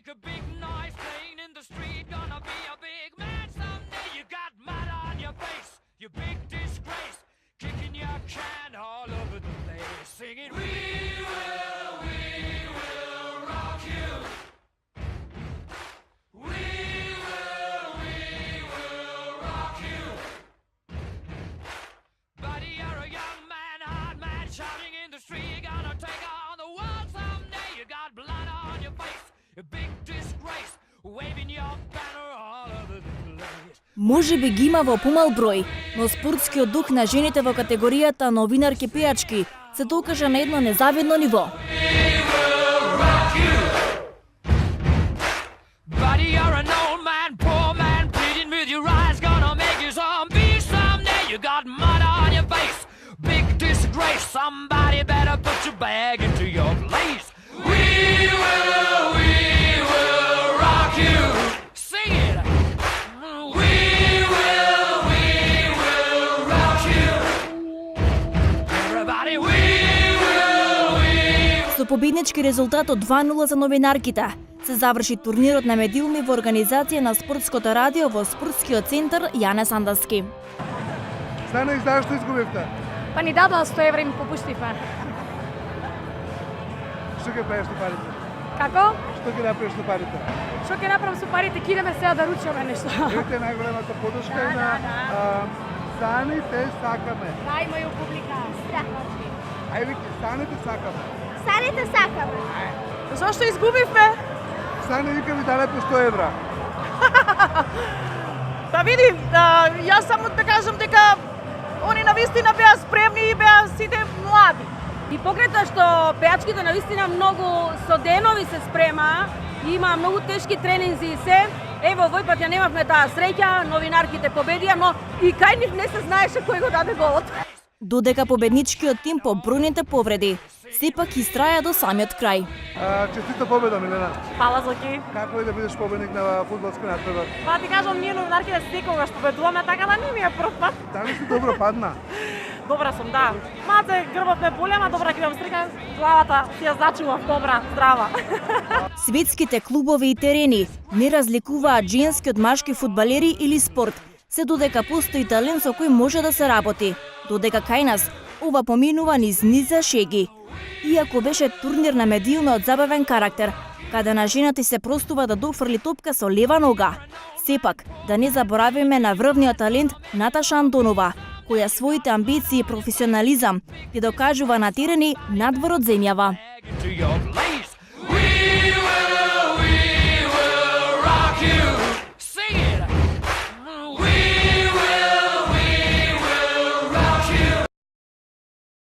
Make a big noise playing in the street, gonna be a big man someday. You got mud on your face, you big disgrace, kicking your can all over the place, singing, we will rock you. We will rock you. Buddy, you're a young man, hard man, shouting in the street, you're gonna take on the world someday. You got blood on your face, a big disgrace, waving your banner all over the place. Може би ги има во помал број, но спортскиот дух на жените во категоријата новинарки пејачки се докажа на едно незавидно ниво. Buddy, you're an old man, poor man, pleading with your eyes, gonna make you zombie someday. You got mud on your face, big disgrace, somebody better put your bag into your place. We will rock you. Sing it. We will rock you. Everybody, we will. Со победнички резултат од 2:0 за новинарките се заврши турнирот на медиуми во организација на Спортското радио во Спортскиот центар Јане Сандаски. Стана и зашто изгубивте? Па ни дадоа 100 евра и ми попуштивме. Што ќе правиш со парите? Како? Што ќе направиш со парите? Што ќе направам со парите? Ќе идеме сега да ручаме нешто. Видите најголемата поддршка е на Станите сакаме. Да, имају публика. Ајде вики, Станите сакаме. Станете сакаме. Зошто изгубивме? Стане вика ми даде по 100 евра. Да видим, јас само да кажам дека они навистина беа спремни и беа сите млади. И покрај тоа што пејачките навистина многу со денови се спрема, има многу тешки тренинзи и се. Ево, овој пат ја немавме таа среќа, новинарките победија, но и кај нив не се знаеше кој го даде голот. Додека победничкиот тим по бројните повреди сепак истраја до самиот крај. Честита победа, Милена. Фала, Зоки. Како е да бидеш победник на фудбалска надпревар? Па ти кажам, ние новинарките секогаш победуваме, така да не ми е прв пат. Дали си добро падна? Добра сум, да. Малце грбов ме боли, ама добра ќе имам среќа, главата си ја зачував, добра, здрава. Светските клубови и терени не разликуваат женски од машки фудбалери или спорт, се додека постои талент со кој може да се работи, додека кај нас ова поминува низ низа шеги. Иако беше турнир на медиуми од забавен карактер, каде на жената се простува да дофрли топка со лева нога, сепак да не заборавиме на врвниот талент Наташа Антонова, која своите амбиции и професионализам ги докажува на терени надвор од земјава. To your